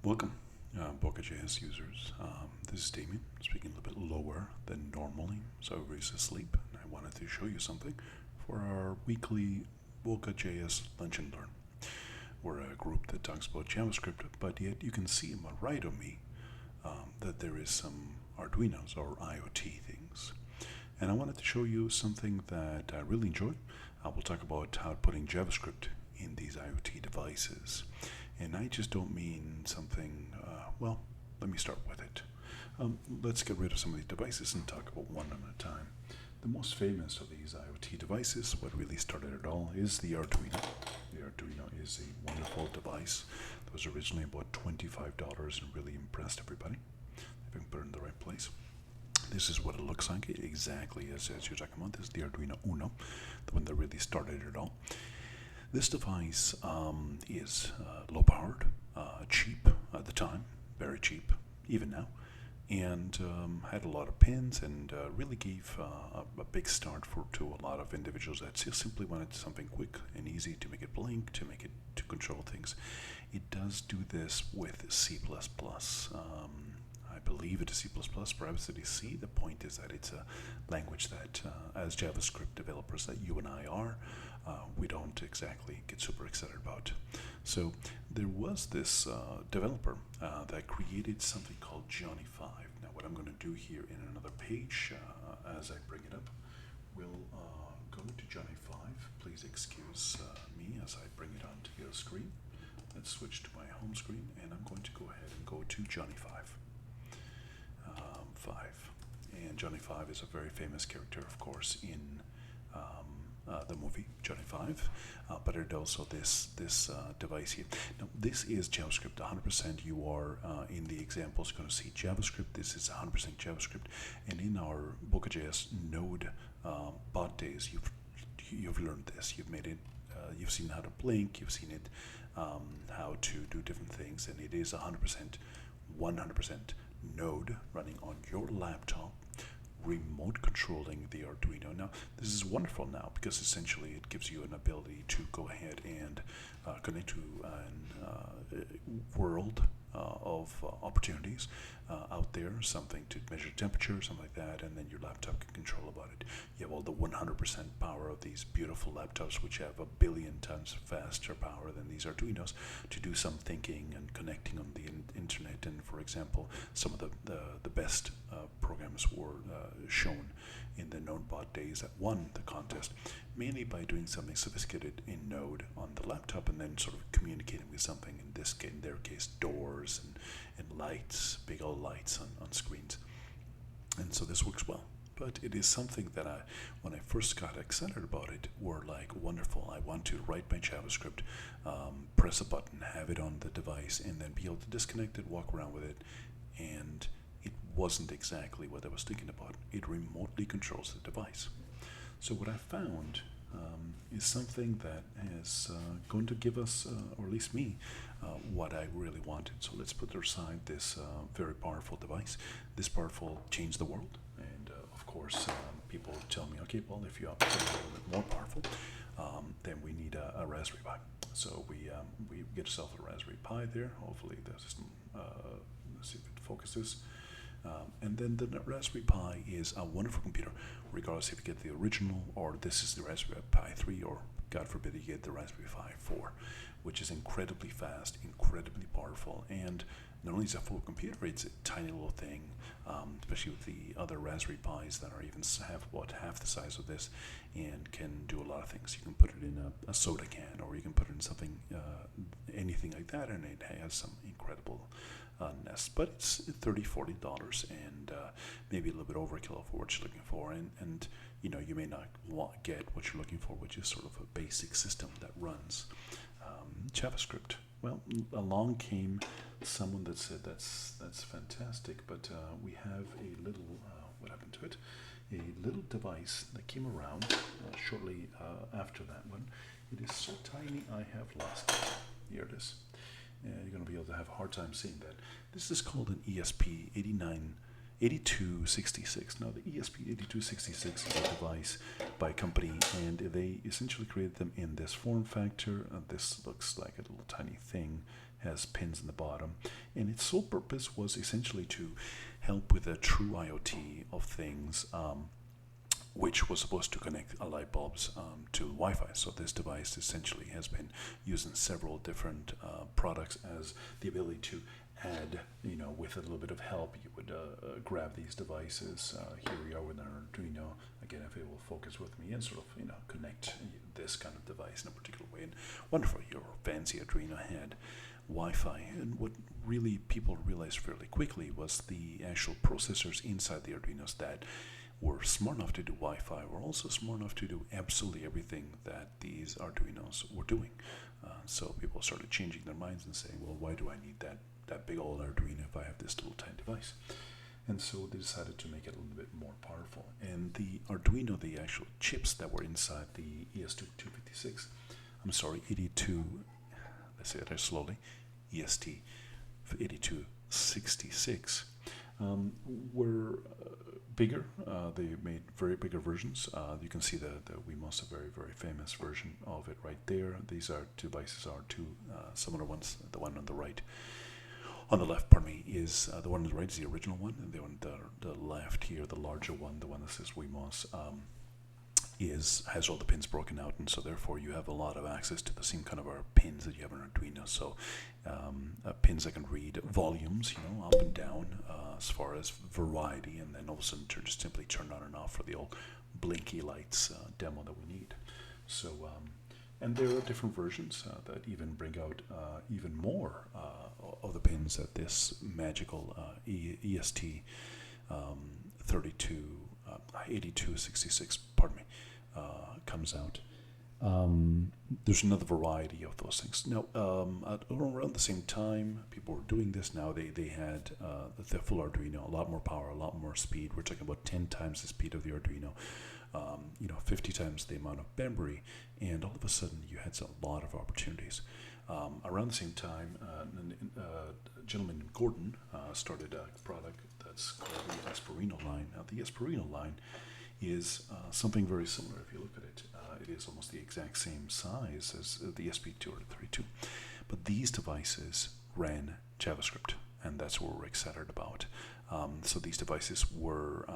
Welcome, BocaJS users. This is Damien, speaking a little bit lower than normally, so everybody's asleep, and I wanted to show you something for our weekly BocaJS Lunch and Learn. We're a group that talks about JavaScript, but yet you can see on the right of me that there is some Arduinos or IoT things. And I wanted to show you something that I really enjoy. We'll talk about how putting JavaScript in these IoT devices. And I just don't mean something, well, let me start with it. Let's get rid of some of these devices and talk about one at a time. The most famous of these IoT devices, what really started it all, is the Arduino. The Arduino is a wonderful device that was originally about $25 and really impressed everybody. If I can put it in the right place. This is what it looks like, exactly as you're talking about. This is the Arduino Uno, the one that really started it all. This device is low-powered, cheap at the time, very cheap, even now, and had a lot of pins and really gave a big start to a lot of individuals that just simply wanted something quick and easy to make it blink, to make it to control things. It does do this with C++. I believe it is C++, perhaps it is C. The point is that it's a language that, as JavaScript developers that you and I are, we don't exactly get super excited about. So there was this developer that created something called Johnny5. Now what I'm going to do here in another page, as I bring it up, we'll go to Johnny5. Please excuse me as I bring it onto your screen. Let's switch to my home screen, and I'm going to go ahead and go to Johnny5. And Johnny5 is a very famous character, of course, in the movie Johnny5, but it also this device here. Now this is JavaScript 100%. You are in the examples going to see JavaScript. This is 100% JavaScript, and in our BocaJS Node bot days, you've learned this. You've made it. You've seen how to blink. You've seen it how to do different things, and it is 100% Node running on your laptop, remote controlling the Arduino. Now this is wonderful now because essentially it gives you an ability to go ahead and connect to a world of opportunities out there, something to measure temperature, something like that, and then your laptop can control about it. You have all the 100% power of these beautiful laptops, which have 1 billion times faster power than these Arduinos, to do some thinking and connecting on the internet. And for example, some of the best programs were shown in the NodeBot days that won the contest, mainly by doing something sophisticated in Node on the laptop and then sort of communicating with something, in their case, doors and lights, big old lights on screens. And so this works well. But it is something that when I first got excited about it, were like, wonderful, I want to write my JavaScript, press a button, have it on the device, and then be able to disconnect it, walk around with it, and it wasn't exactly what I was thinking about. It remotely controls the device. So what I found is something that is going to give us, or at least me, what I really wanted. So let's put aside this very powerful device. This powerful changed the world, and of course people tell me, okay, well, if you opt for a little bit more powerful, then we need a Raspberry Pi. So we get ourselves a Raspberry Pi there. Hopefully the system, let's see if it focuses. And then the Raspberry Pi is a wonderful computer, regardless if you get the original or this is the Raspberry Pi 3, or God forbid you get the Raspberry Pi 4, which is incredibly fast, incredibly powerful, and not only is it a full computer, it's a tiny little thing, especially with the other Raspberry Pis that are even about half the size of this and can do a lot of things. You can put it in a soda can, or you can put it in something, anything like that, and it has some incredible nest. But it's $30–40 and maybe a little bit overkill for what you're looking for, and you know, you may not get what you're looking for, which is sort of a basic system that runs JavaScript. Well, along came someone that said that's fantastic, but we have a little what happened to it? A little device that came around shortly after that one. It is so tiny I have lost it. Here it is. You're going to be able to have a hard time seeing that. This is called an ESP8266. Now, the ESP8266 is a device by a company, and they essentially created them in this form factor. This looks like a little tiny thing, has pins in the bottom, and its sole purpose was essentially to help with a true IoT of things, which was supposed to connect light bulbs to Wi-Fi. So this device essentially has been used in several different products as the ability to add, with a little bit of help, you would grab these devices. Here we are with an Arduino. Again, if it will focus with me and sort of, connect this kind of device in a particular way. And wonderful, your fancy Arduino had Wi-Fi. And what really people realized fairly quickly was the actual processors inside the Arduinos that were smart enough to do Wi-Fi were also smart enough to do absolutely everything that these Arduinos were doing. So people started changing their minds and saying, well, why do I need that big old Arduino if I have this little tiny device? And so they decided to make it a little bit more powerful. And the Arduino, the actual chips that were inside the ESP82, let's say it slowly, ESP8266, were bigger. They made very bigger versions. You can see the Wemos, a very, very famous version of it right there. These devices are two similar ones. The one on the right, on the left, pardon me, is the one on the right is the original one, and the one the left here, the larger one, the one that says Wemos, has all the pins broken out, and so therefore you have a lot of access to the same kind of pins that you have on Arduino. So pins that can read volumes, up and down, as far as variety, and then all of a sudden just simply turn on and off for the old blinky lights demo that we need. So and there are different versions that even bring out even more of the pins that this magical ESP8266, pardon me, comes out. There's another variety of those things. Now, around the same time people were doing this, now they had the full Arduino, a lot more power, a lot more speed. We're talking about 10 times the speed of the Arduino, 50 times the amount of memory, and all of a sudden you had a lot of opportunities. Around the same time, a gentleman named Gordon started a product that's called the Espruino line. Now, the Espruino line is something very similar. If you look at it, it is almost the exact same size as the ESP8232. But these devices ran JavaScript, and that's what we're excited about. So these devices were,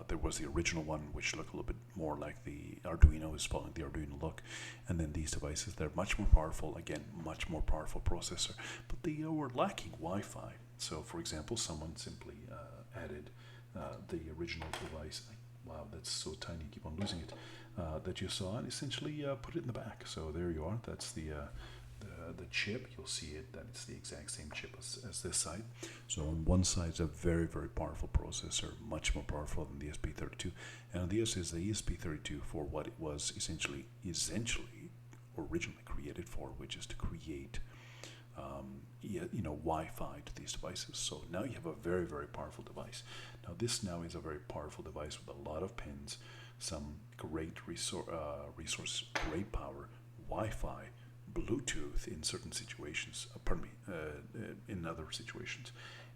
there was the original one, which looked a little bit more like the Arduino, is following the Arduino look. And then these devices, they're much more powerful, again, much more powerful processor, but they were lacking Wi-Fi. So for example, someone simply added the original device. Wow, that's so tiny, keep on losing it, that you saw, and essentially put it in the back. So there you are, that's the chip. You'll see it, that it's the exact same chip as this side. So on one side is a very, very powerful processor, much more powerful than the ESP32, and on the other is the ESP32 for what it was essentially originally created for, which is to create Wi-Fi to these devices. So now you have a very, very powerful device. Now this now is a very powerful device with a lot of pins, some great resource, great power, Wi-Fi, Bluetooth in certain situations, in other situations.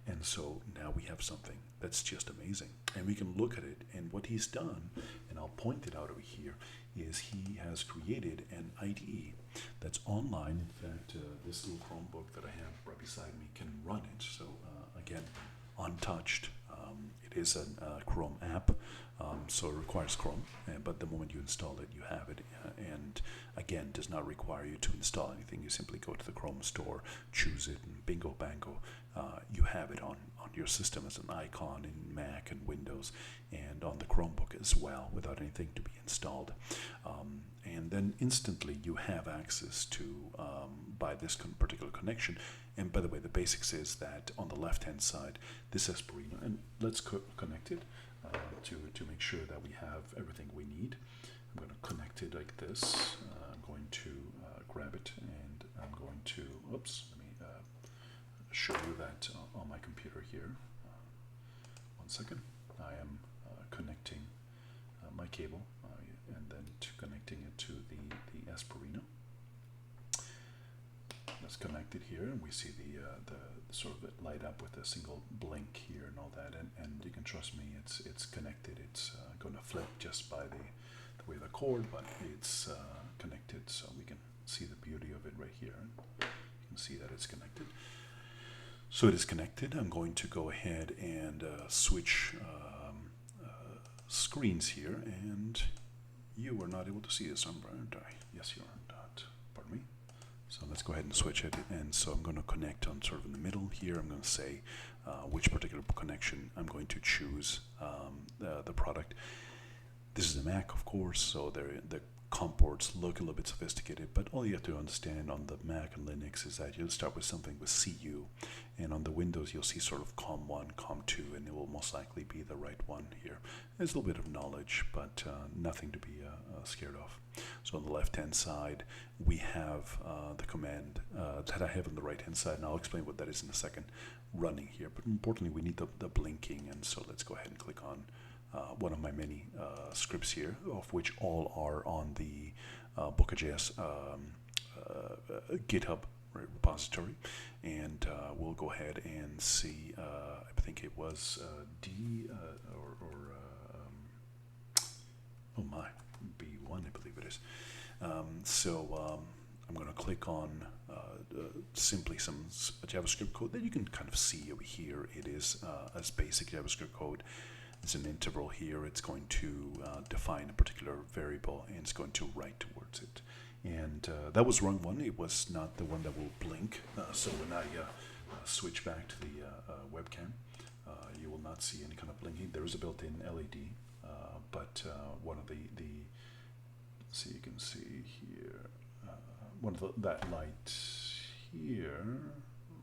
And so now we have something that's just amazing. And we can look at it, and what he's done, and I'll point it out over here, is he has created an IDE that's online. In fact, this little Chromebook that I have right beside me can run it. So again, untouched. It is a Chrome app, so it requires Chrome, but the moment you install it, you have it, and again, does not require you to install anything. You simply go to the Chrome store, choose it, and bingo bango, you have it on your system as an icon in Mac and Windows, and on the Chromebook as well, without anything to be installed. And then instantly you have access to, by this particular connection. And by the way, the basics is that on the left-hand side, this Espruino, and let's connect it to make sure that we have everything we need. I'm going to connect it like this. I'm going to grab it, and I'm going to, oops, let me show you that on my computer here. One second. I am connecting my cable, and then connecting it to the Espruino. Let's connect it here, and we see the sort of light up with a single blink here and all that, and you can trust me, it's connected. It's going to flip just by the way of the cord, but it's connected, so we can see the beauty of it right here. You can see that it's connected. So it is connected. I'm going to go ahead and switch screens here, and you are not able to see this, aren't I? Yes, you are not. Pardon me. So let's go ahead and switch it. And so I'm going to connect on sort of in the middle here. I'm going to say which particular connection I'm going to choose the product. This is a Mac, of course, so the COM ports look a little bit sophisticated, but all you have to understand on the Mac and Linux is that you'll start with something with CU, and on the Windows you'll see sort of COM1, COM2, and it will most likely be the right one here. There's a little bit of knowledge, but nothing to be scared of. So on the left-hand side, we have the command that I have on the right-hand side, and I'll explain what that is in a second, running here. But importantly, we need the blinking, and so let's go ahead and click on one of my many scripts here, of which all are on the BocaJS GitHub repository, and we'll go ahead and see. I think it was oh my, B1, I believe it is. I'm going to click on simply some JavaScript code that you can kind of see over here. It is as basic JavaScript code. It's an interval here. It's going to define a particular variable, and it's going to write towards it. And that was the wrong one. It was not the one that will blink. So when I switch back to the webcam, you will not see any kind of blinking. There is a built-in LED, but one of the so you can see here, one of that light here,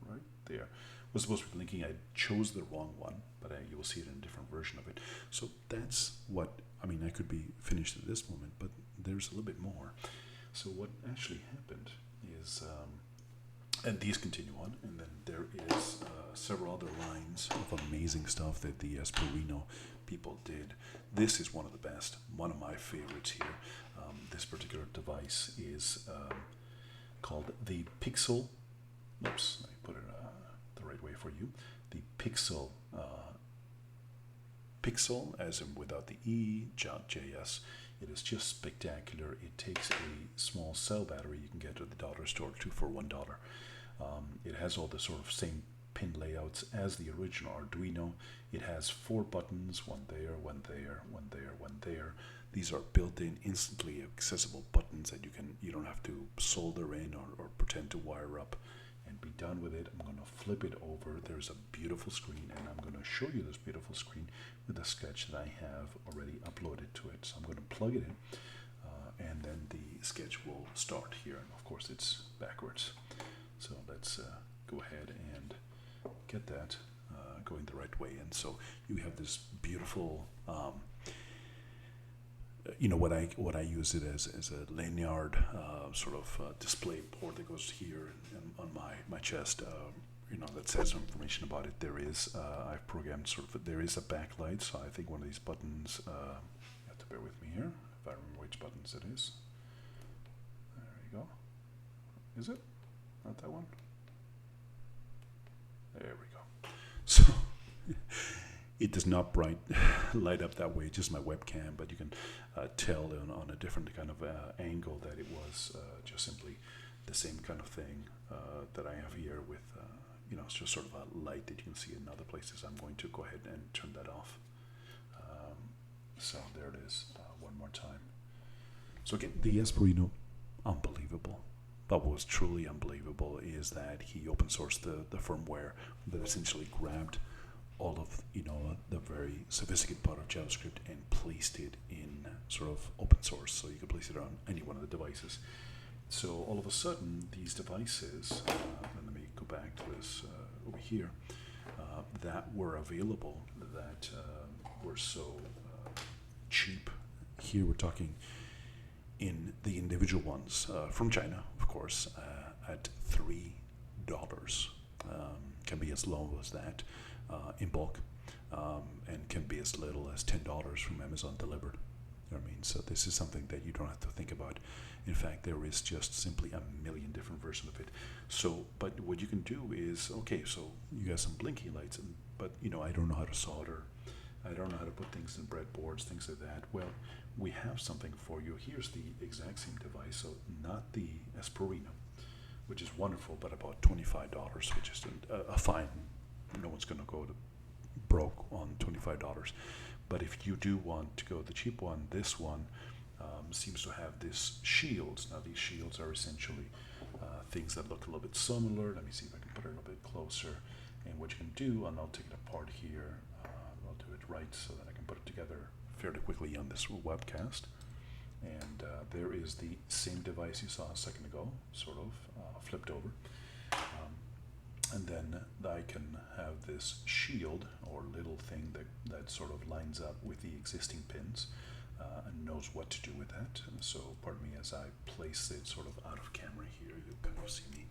right there, was supposed to be blinking. I chose the wrong one, but you will see it in a different version of it. So that's what, I mean, I could be finished at this moment, but there's a little bit more. So what actually happened is, and these continue on, and then there is several other lines of amazing stuff that the Espruino people did. This is one of the best, one of my favorites here. This particular device is called the Pixel. Oops, let me put it the right way for you. The Pixel, Pixel as in without the E.js. It is just spectacular. It takes a small cell battery you can get at the dollar store, 2 for $1. It has all the sort of same pin layouts as the original Arduino. It has 4 buttons, one there, one there, one there, one there. These are built-in, instantly accessible buttons that you don't have to solder in or pretend to wire up and be done with it. I'm going to flip it over. There's a beautiful screen, and I'm going to show you this beautiful screen with a sketch that I have already uploaded to it. So I'm going to plug it in, and then the sketch will start here. And of course, it's backwards. So let's go ahead and get that going the right way. And so you have this beautiful, what I use it as a lanyard sort of display board that goes here and on my chest. That says some information about it. There is I've programmed there is a backlight. So I think one of these buttons. You have to bear with me here if I remember which buttons it is. There you go. Is it? Not that one. There we go. So it does not light up that way, just my webcam, but you can tell on a different kind of angle that it was just simply the same kind of thing that I have here with, it's just sort of a light that you can see in other places. I'm going to go ahead and turn that off. So there it is, one more time. So again, the Espruino, unbelievable. But what was truly unbelievable is that he open sourced the firmware that essentially grabbed all of the very sophisticated part of JavaScript and placed it in sort of open source, so you could place it on any one of the devices. So all of a sudden, these devices, let me go back to this over here, that were available, that were so cheap. Here we're talking in the individual ones from China, of course, at $3. Can be as low as that in bulk, and can be as little as $10 from Amazon delivered. You know what I mean? So this is something that you don't have to think about. In fact, there is just simply a million different versions of it. So, but what you can do is, okay, so you got some blinky lights, but I don't know how to solder. I don't know how to put things in breadboards, things like that. Well, we have something for you. Here's the exact same device, so not the Espruino, which is wonderful, but about $25, which is a fine. No one's going to go broke on $25. But if you do want to go the cheap one, this one seems to have this shields. Now these shields are essentially things that look a little bit similar. Let me see if I can put it a little bit closer. And what you can do, and I'll take it apart here, I'll do it right so that I can put it together fairly quickly on this webcast. And there is the same device you saw a second ago, sort of flipped over. And then I can have this shield or little thing that sort of lines up with the existing pins and knows what to do with that. And so pardon me as I place it sort of out of camera here, you'll kind of see me.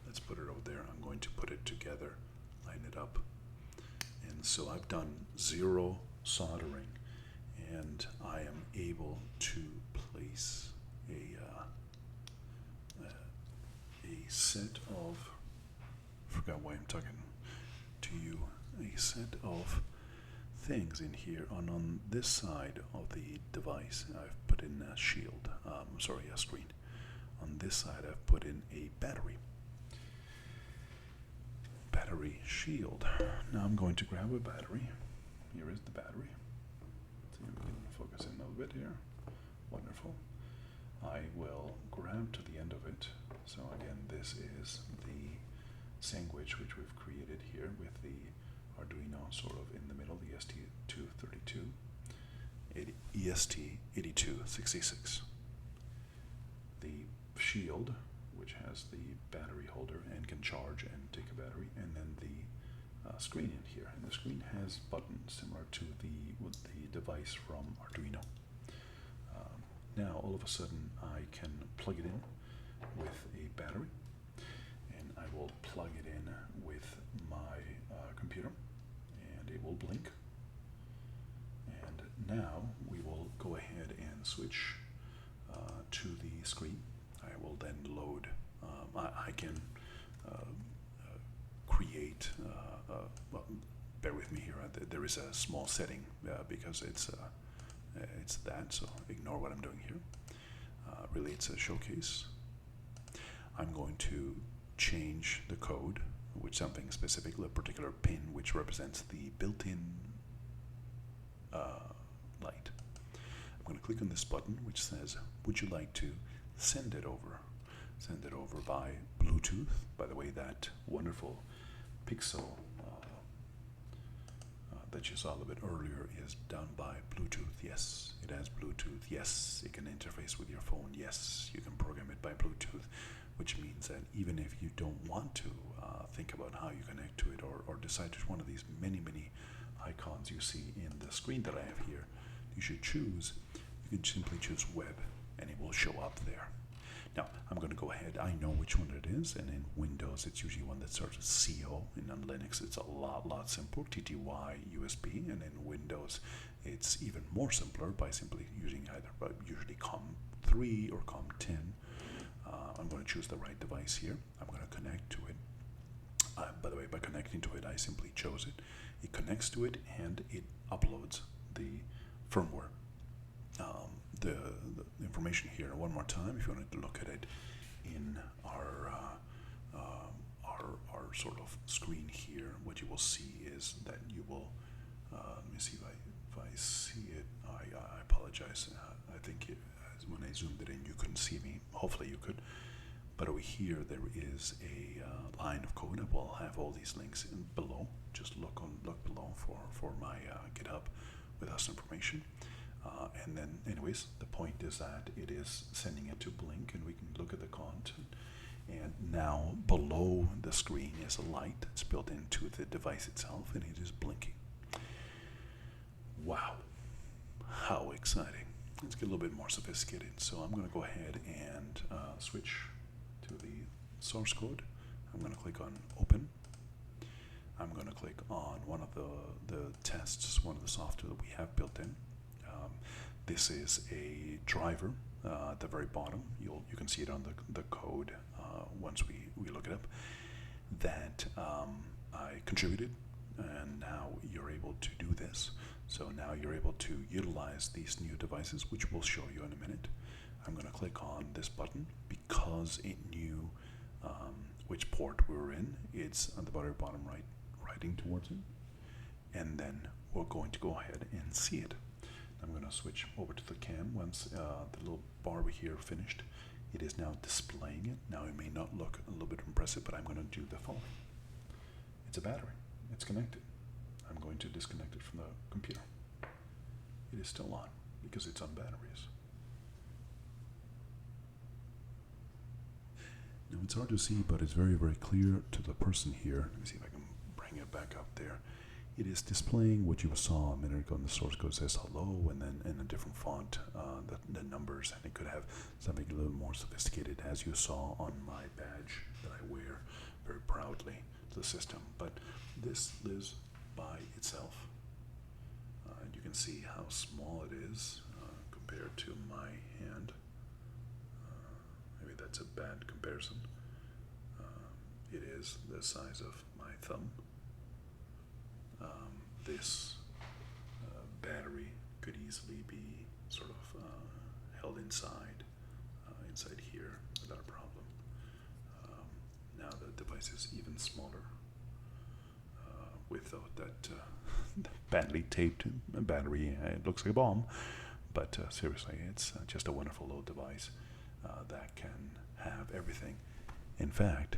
Let's put it over there. I'm going to put it together, line it up. And so I've done 0 soldering, and I am able to place a set of, I forgot why I'm talking to you, a set of things in here. And on this side of the device, I've put in a shield, a screen. On this side, I've put in a battery shield. Now I'm going to grab a battery. Here is the battery. See if we can focus in a little bit here. Wonderful. I will grab to the end of it. So again, this is the sandwich which we've created here with the Arduino sort of in the middle, the ESP8266. The shield, which has the battery holder and can charge and take a battery, and then the screen in here. And the screen has buttons similar to the device from Arduino. Now all of a sudden I can plug it in with a battery, and I will plug it in with my computer, and it will blink. And now we will go ahead and switch to the screen. I will then load, I can create, well, bear with me here, there is a small setting because it's that, so ignore what I'm doing here. Really, it's a showcase. I'm going to change the code with something specific, a particular pin which represents the built-in light. I'm going to click on this button which says, would you like to send it over? Send it over by Bluetooth. By the way, that wonderful pixel that you saw a little bit earlier is done by Bluetooth. Yes, it has Bluetooth. Yes, it can interface with your phone. Yes, you can program it by Bluetooth, which means that even if you don't want to think about how you connect to it or decide which one of these many icons you see in the screen that I have here, you should choose, you can simply choose web and it will show up there. Now, I'm going to go ahead, I know which one it is, and in Windows it's usually one that starts with CO, and on Linux it's a lot simpler, TTY, USB, and in Windows it's even more simpler by simply using either, usually COM3 or COM10. I'm going to choose the right device here. I'm going to connect to it. By the way, by connecting to it, I simply chose it. It connects to it and it uploads the firmware. The information here one more time, if you wanted to look at it in our sort of screen here, what you will see is that you will, let me see if I see it. I apologize. I think when I zoomed it in, you couldn't see me. Hopefully you could. But over here, there is a line of code. I will have all these links below. Just look below for my GitHub with us information. And then, anyways, the point is that it is sending it to Blink, and we can look at the content. And now, below the screen is a light that's built into the device itself, and it is blinking. Wow, how exciting. Let's get a little bit more sophisticated. So I'm going to go ahead and switch to the source code. I'm going to click on Open. I'm going to click on one of the tests, one of the software that we have built in. This is a driver at the very bottom. You can see it on the code once we look it up. That I contributed, and now you're able to do this. So now you're able to utilize these new devices, which we'll show you in a minute. I'm going to click on this button because it knew which port we're in. It's on the very bottom right, writing towards it. And then we're going to go ahead and see it. I'm going to switch over to the cam once the little bar here finished. It is now displaying it. Now it may not look a little bit impressive, but I'm going to do the following. It's a battery. It's connected. I'm going to disconnect it from the computer. It is still on because it's on batteries. Now it's hard to see, but it's very, very clear to the person here. Let me see if I can bring it back up there. It is displaying what you saw a minute ago in the source code. It says hello, and then in a different font, the numbers, and it could have something a little more sophisticated, as you saw on my badge that I wear very proudly to the system. But this lives by itself. And you can see how small it is compared to my hand. Maybe that's a bad comparison. It is the size of my thumb. This battery could easily be sort of held inside here without a problem. Now the device is even smaller without that badly taped battery. It looks like a bomb, but seriously, it's just a wonderful little device that can have everything. In fact,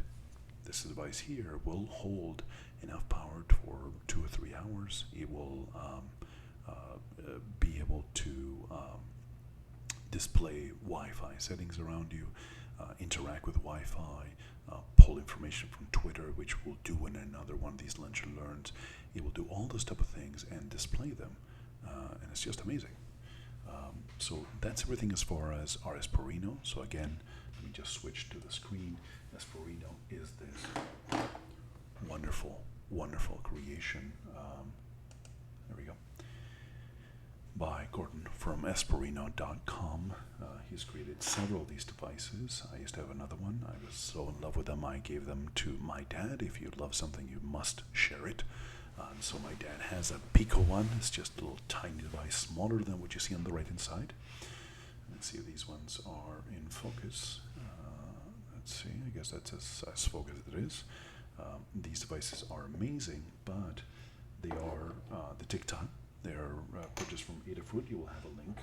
this device here will hold enough power for 2 or 3 hours. It will be able to display Wi-Fi settings around you, interact with Wi-Fi, pull information from Twitter, which we'll do in another one of these lunch and learns. It will do all those type of things and display them, and it's just amazing. So that's everything as far as our Espruino. So again, let me just switch to the screen. Espruino is this wonderful, wonderful creation. There we go. By Gordon from Espruino.com. He's created several of these devices. I used to have another one. I was so in love with them, I gave them to my dad. If you love something, you must share it. So my dad has a Pico one. It's just a little tiny device, smaller than what you see on the right-hand side. Let's see if these ones are in focus. Let's see, I guess that's as focused as it is. These devices are amazing, but they are the TikTok. They're purchased from Adafruit. You will have a link.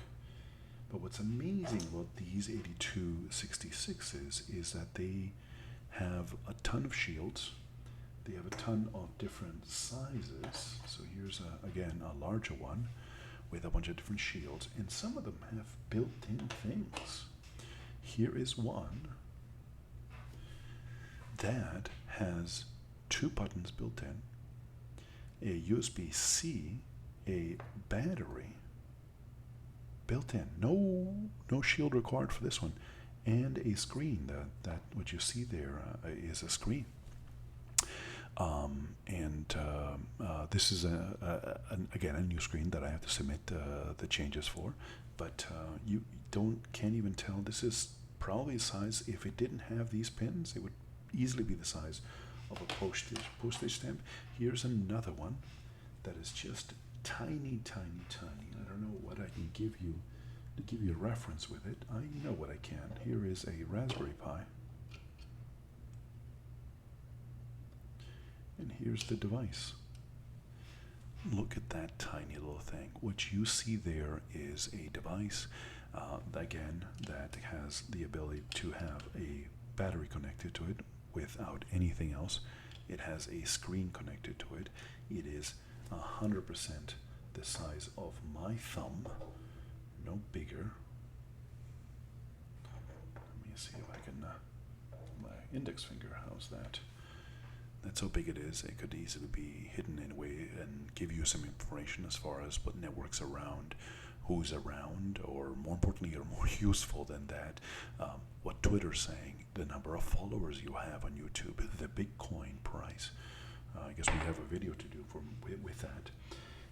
But what's amazing about these 8266s is that they have a ton of shields. They have a ton of different sizes. So here's, again, a larger one with a bunch of different shields. And some of them have built-in things. Here is one that has 2 buttons built in, a USB-C, a battery built in. No shield required for this one, and a screen. That what you see there is a screen. This is again a new screen that I have to submit the changes for, but you can't even tell. This is probably the size. If it didn't have these pins, it would easily be the size of a postage stamp. Here's another one that is just tiny, tiny, tiny. I don't know what I can give you to give you a reference with it. I know what I can. Here is a Raspberry Pi. And here's the device. Look at that tiny little thing. What you see there is a device, again, that has the ability to have a battery connected to it without anything else. It has a screen connected to it. It is 100% the size of my thumb, no bigger. Let me see if I can, my index finger, how's that? That's how big it is. It could easily be hidden in a way and give you some information as far as what networks around, who's around, or more importantly, or more useful than that, what Twitter's saying, the number of followers you have on YouTube, the Bitcoin price. I guess we have a video to do with that.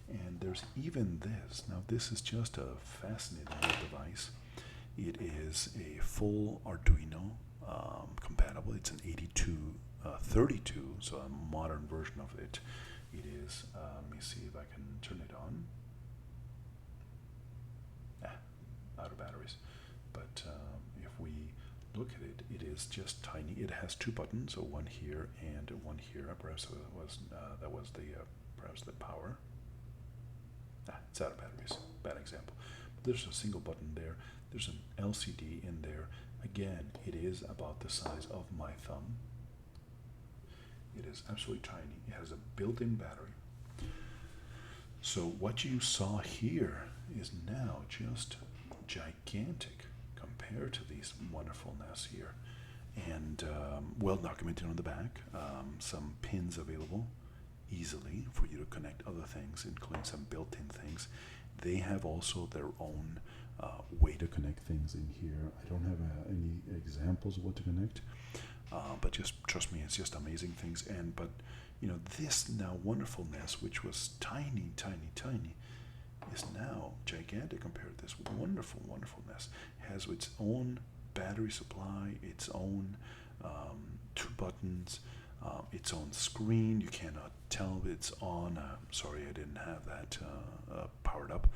And there's even this. Now this is just a fascinating little device. It is a full Arduino compatible. It's an 8232, so a modern version of it. It is, let me see if I can turn it on. Out of batteries. But if we look at it, it is just tiny. It has two buttons, so one here and one here. Perhaps that was the perhaps the power. It's out of batteries. Bad example. But there's a single button there. There's an LCD in there. Again, it is about the size of my thumb. It is absolutely tiny. It has a built-in battery. So what you saw here is now just gigantic compared to these wonderfulness here. And well documented on the back. Some pins available easily for you to connect other things, including some built-in things. They have also their own way to connect things in here. I don't have any examples of what to connect, but just trust me, it's just amazing things. And but you know, this now wonderfulness, which was tiny, is now gigantic compared to this wonderfulness. Has its own battery supply, its own two buttons, its own screen. You cannot tell it's on. Sorry, I didn't have that powered up.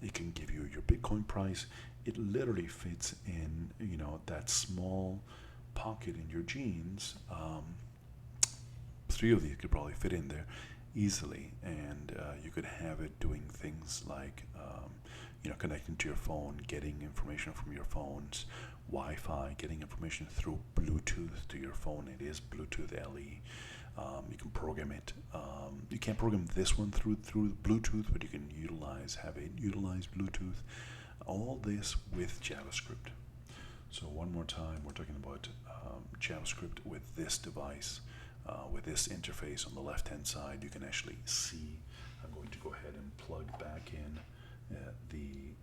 It can give you your Bitcoin price. It literally fits in, you know, that small pocket in your jeans. 3 of these could probably fit in there easily, and you could have it doing things like, you know, connecting to your phone, getting information from your phone's Wi-Fi, getting information through Bluetooth to your phone. It is Bluetooth LE. You can program it. You can't program this one through Bluetooth, but you can have it utilize Bluetooth. All this with JavaScript. So one more time, we're talking about JavaScript with this device, with this interface on the left-hand side. You can actually see. I'm going to go ahead and plug back in the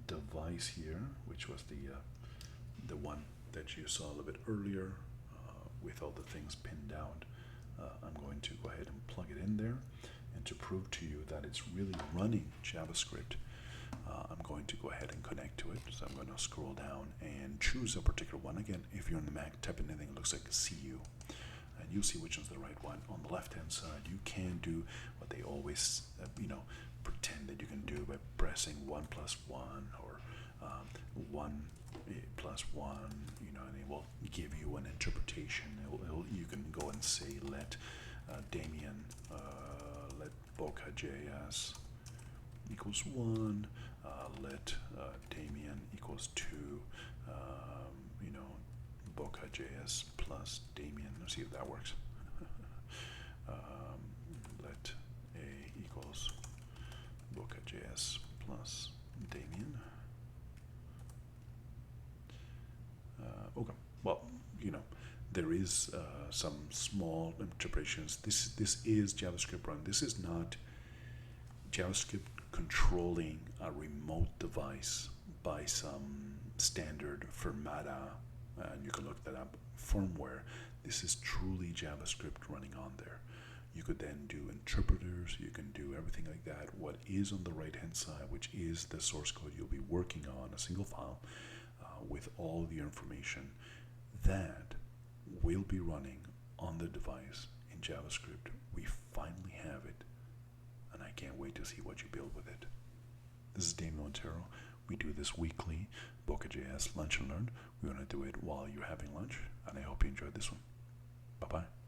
device here, which was the one that you saw a little bit earlier, with all the things pinned down. I'm going to go ahead and plug it in there, and to prove to you that it's really running JavaScript, I'm going to go ahead and connect to it. So I'm going to scroll down and choose a particular one. Again, if you're on the Mac, type in anything that looks like a CU, and you'll see which one's the right one. On the left-hand side, you can do what they always, you know, pretend that you can do by pressing 1 + 1 or 1 + 1, you know, and it will give you an interpretation. You can go and say, let Damien, let BocaJS equals 1, let Damien equals 2, you know, BocaJS plus Damien. Let's see if that works. Let A equals BocaJS plus Damien. Okay, well, you know, there is some small interpretations. This is JavaScript run. This is not JavaScript controlling a remote device by some standard firmata, and you can look that up, firmware. This is truly JavaScript running on there. You could then do interpreters, you can do everything like that. What is on the right hand side, which is the source code you'll be working on, a single file, with all the information, that will be running on the device in JavaScript. We finally have it, and I can't wait to see what you build with it. This is Damien Montero. We do this weekly, BocaJS Lunch and Learn. We're going to do it while you're having lunch, and I hope you enjoyed this one. Bye-bye.